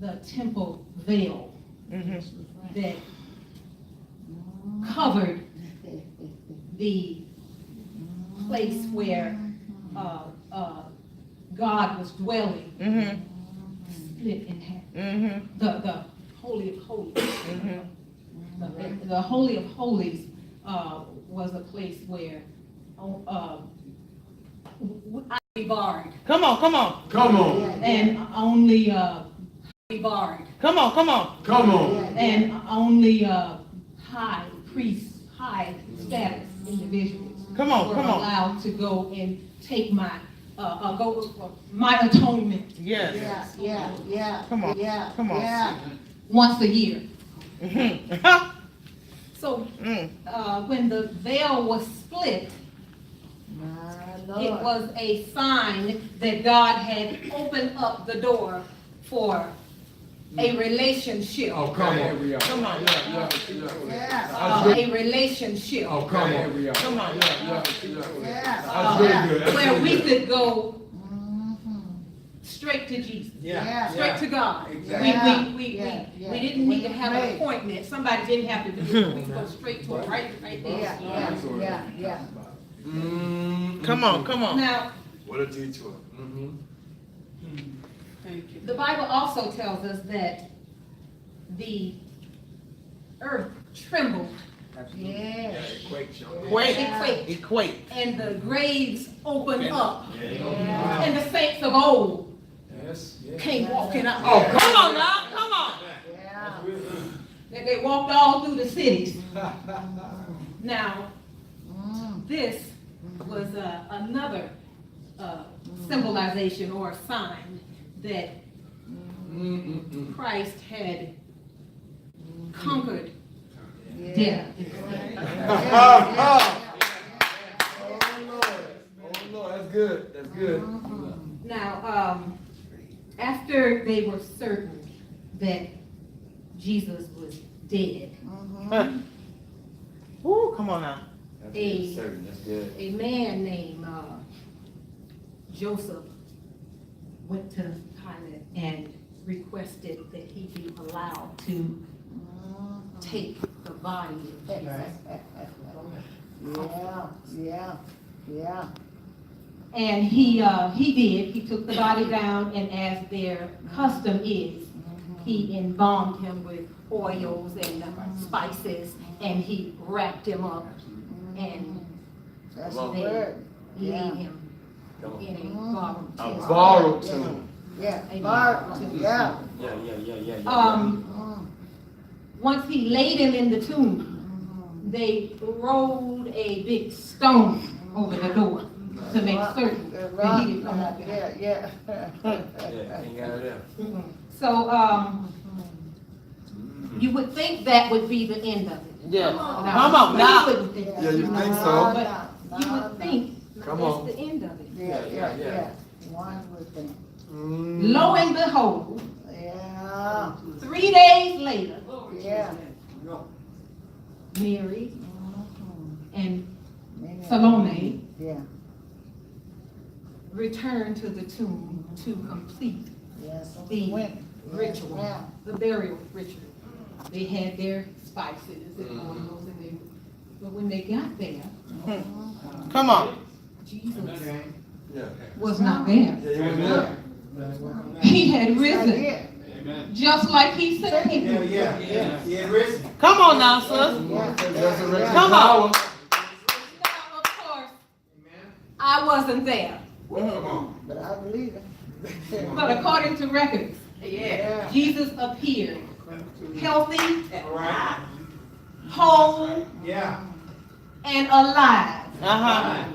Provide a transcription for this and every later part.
the temple veil that covered the place where God was dwelling, split in half. The Holy of Holies. The Holy of Holies was a place where barred. Come on. And only barred. Come on. And only high priests, high status individuals were allowed to go and take my my atonement. Yes. Yeah. Come on. Yeah. Come on. Yeah. Once a year. So when the veil was split, it was a sign that God had opened up the door for a relationship. Oh, come on. Come on. A relationship. Oh, come on. Come on. That's really good. Where we could go straight to Jesus. Yeah. Straight to God. Exactly. We didn't need to have an appointment. Somebody didn't have to do it. We could go straight to it, right there. Yeah. Come on. Now, What a detour. the Bible also tells us that the earth trembled Equate. and the graves opened up, and the saints of old came walking up. Oh, Come on now. Come on. That they walked all through the cities. Now, this was another symbolization or sign that Christ had conquered death. Oh, Lord, that's good. Now, after they were certain that Jesus was dead, Ooh, come on now. a man named Joseph went to Pilate and requested that he be allowed to take the body of Jesus. Yeah. And he did. He took the body down, and as their custom is, he embalmed him with oils and spices, and he wrapped him up, and That's they the word. laid him in a borrowed tomb. Borrowed tomb. A Borrowed tomb. Yeah. Once he laid him in the tomb, they rolled a big stone over the door to make certain that he didn't come up there. Yeah. So you would think that would be the end of it. Yeah. Now, Come on you now. wouldn't think that. Yeah, you think so? But you would think Come that's on. the end of it. Yeah. One would think. Lo and behold, Yeah. 3 days later, Yeah. Mary and Salome Yeah. returned to the tomb to complete Yes. the Went. ritual, Yeah. the burial ritual. They had their spices and oils, but when they got there, Come on. Jesus Yeah. was not there. Yeah, he was there. He had risen, Yeah. just like he said he would. Come on now, sis. Resurrection Come power. on. Now, of course, I wasn't there, But I believe it. but according to records, Yeah. Jesus appeared healthy, whole, and alive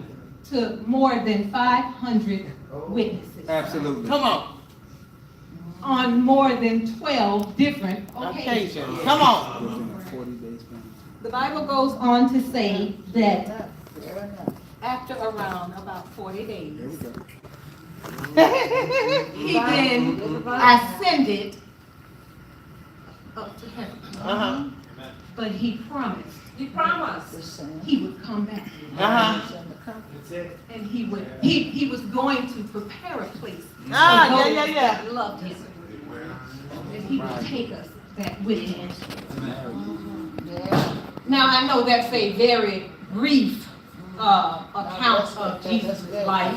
to more than 500 witnesses Absolutely. Come on. on more than 12 different occasions. Occasion. Come on. The Bible goes on to say that Fair enough. after around about 40 days, he then ascended up to heaven. But he promised The same. he would come back. And he was going to prepare a place for those Yeah. that loved him. he will take us back with him. Yeah. Now, I know that's a very brief account of Jesus' life,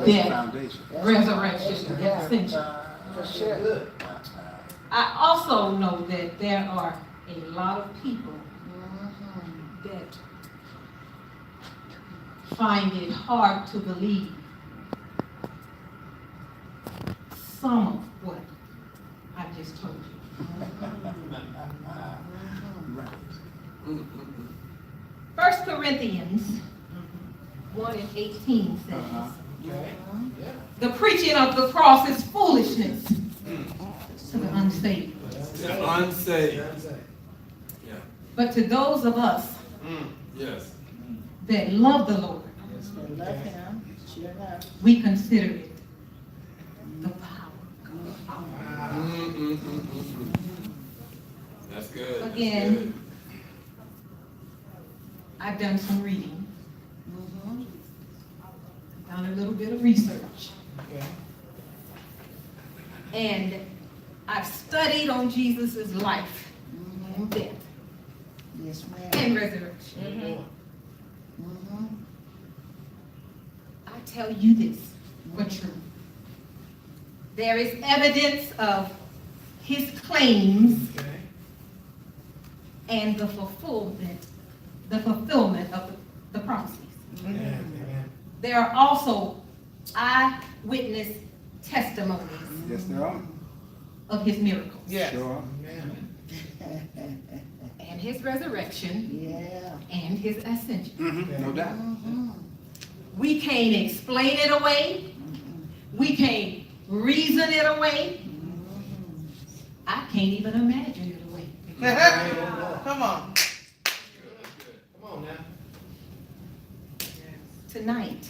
death, resurrection, and ascension. For sure. I also know that there are a lot of people that find it hard to believe some of what I just told you. 1 Corinthians 1:18 says, the preaching of the cross is foolishness to the unsaved. Unsaved. But to those of us Yes. that love the Lord, Love him. Sure enough. we consider it the power of God. That's good. That's Again, good. I've done some reading, done a little bit of research, and I've studied on Jesus' life, death, Yes, ma'am. and resurrection. I tell you this for true. There is evidence of his claims and the fulfillment of the prophecies. There are also eyewitness testimonies Yes, there are. of his miracles Yes. Sure. and his resurrection Yeah. and his ascension. No doubt. We can't explain it away. We can't reason it away. I can't even imagine it away. Come on. Tonight,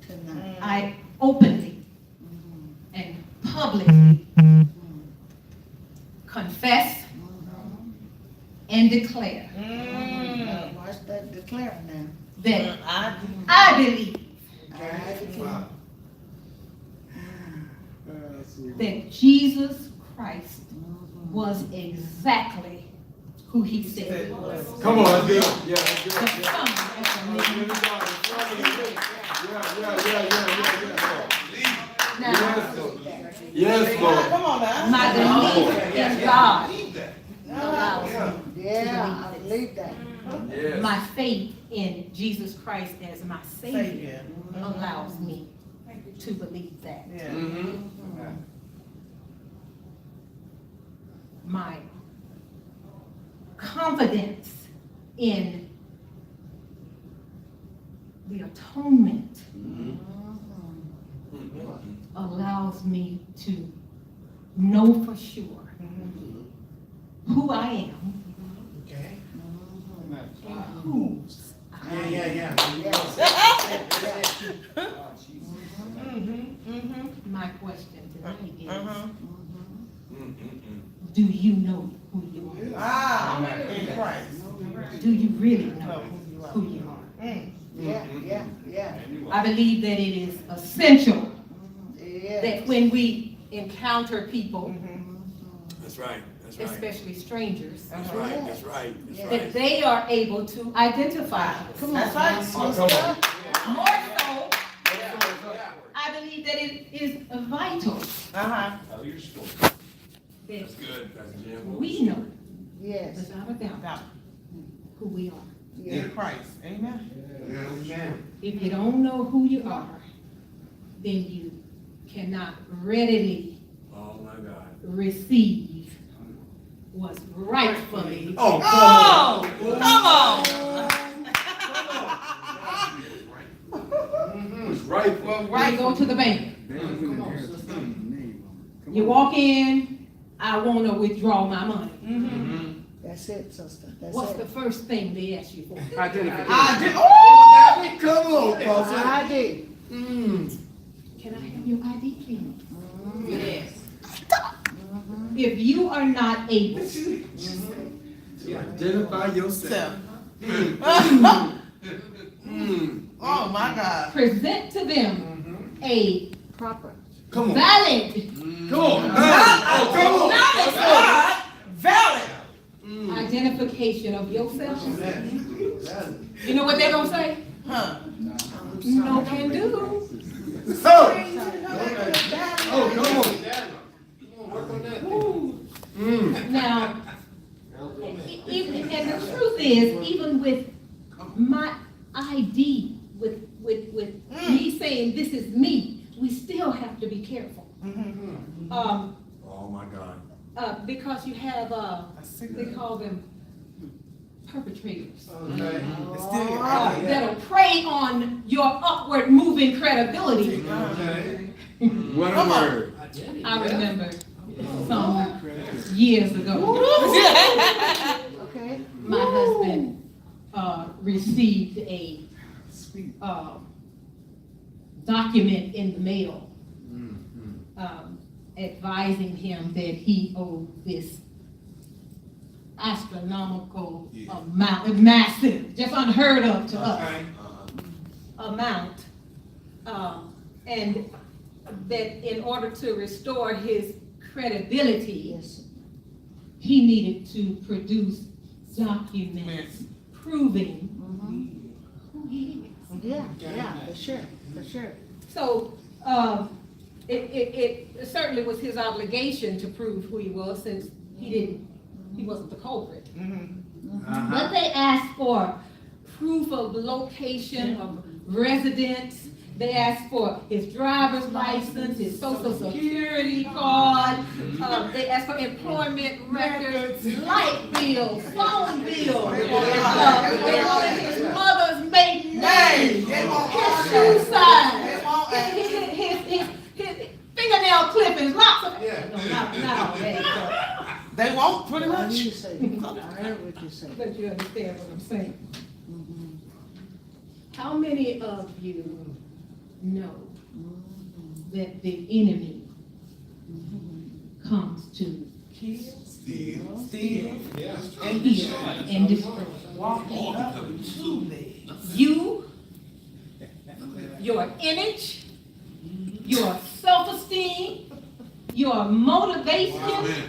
Tonight. I openly and publicly confess and declare Watch that declaring now. that I I believe that Jesus Christ was exactly who he said he was. Come on, that's good. Yeah, that's The good. Yeah. Son of the living God. Now, Yes, Lord. Come on now. my belief in God allows me. Yeah, I believe that. Yes. My faith in Jesus Christ as my Savior Savior. allows me to believe that. Yeah. My confidence in the atonement allows me to know for sure who I am and whose I am. My question tonight is, do you know who you are? Ah, in Christ. Do you really know who you are? Yeah. I believe that it is essential Yeah. that when we encounter people, That's right. That's right. especially strangers, That's right. That's right. That's that right. they are able to identify us. That's right. Oh, come on. More so, I believe that it is vital Uh-huh. Tell your story. that That's good, Pastor Jim. we know Yes. without a doubt Now, who we are. in Christ. Amen. If you don't know who you are, then you cannot readily Oh, my God. receive what's rightfully. Oh, Come on. It's right. Well, You right. go to the bank. You walk in, I want to withdraw my money. That's it, sister. That's What's the it. first thing they ask you for? I did. Oh! Come on, Pastor. ID. Can I have your ID, please? Yes. If you are not able Identify yourself. Oh my God. present to them a Proper. Come on. valid Come on. Oh, come on. identification of yourself, Amen. you know what they're gonna say? Huh. No can do. Oh, come on. Work on that. Now, even, and the truth is, even with my ID, with me saying this is me, we still have to be careful. Oh, my God. Because you have, they call them perpetrators. That'll prey on your upward moving credibility. What a word. I remember some years ago, Okay. my husband received a document in the mail advising him that he owed this astronomical amount, massive, just unheard of to us, amount. And that in order to restore his credibility, Yes. he needed to produce documents proving who he is. Yeah, for sure, for sure. So, it certainly was his obligation to prove who he was, since he wasn't the culprit. But they asked for proof of location of residence. They asked for his driver's license, his social security card. They asked for employment records, light bills, phone bills. They wanted his mother's maiden name, his shoe size, his fingernail clippings, lots of. No, not all that. They won't, pretty What much. you say? I heard what you said. But you understand what I'm saying. How many of you know that the enemy comes to Steal. and heal and destroy? Walking up two legs. You, your image, your self-esteem, your motivation, and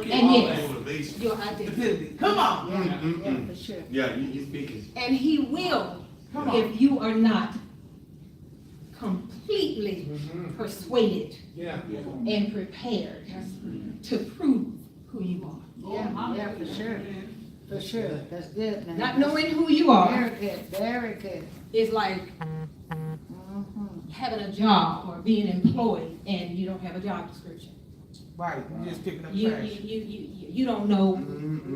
yes, your identity. Come on. Yeah, for sure. Yeah, you speaking. And he will, if you are not completely persuaded and prepared to prove who you are. Yeah, for sure. For sure. That's good, man. Not knowing who you are Very good, very good. is like having a job or being employed and you don't have a job description. Right, you just picking up You trash. don't know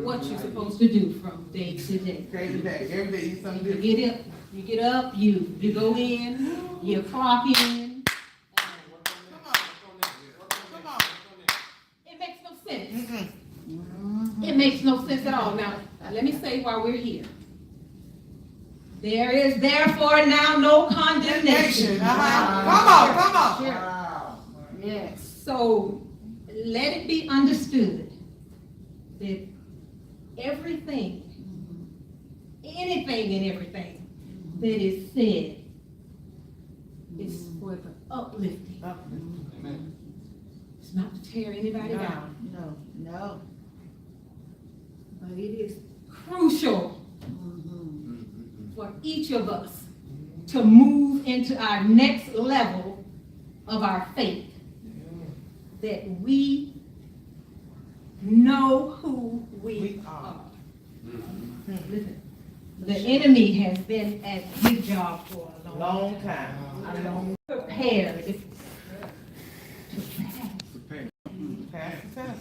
what you're supposed to do from day to day. Every day you something You different. get up, you go in, you clock in. Come on. It makes no sense. It makes no sense at all. Now, let me say while we're here. There is therefore now no condemnation. Come on. Wow. Yes. So let it be understood that anything and everything that is said is for the uplifting. It's not to tear anybody down, No. but it is crucial for each of us to move into our next level of our faith. That we know who we are. Listen, the enemy has been at his job for a long time. prepared to pass. Pass the test.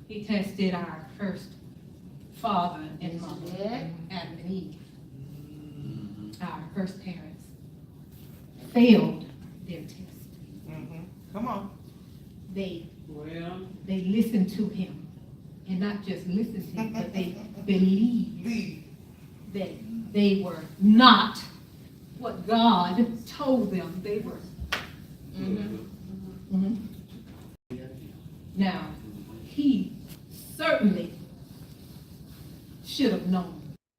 He tested our first father and mother, Yeah. Adam and Eve. Our first parents failed their test. Come on. They listened to him, and not just listened to him, but they believed Leave. that they were not what God told them they were. Now, he certainly should have known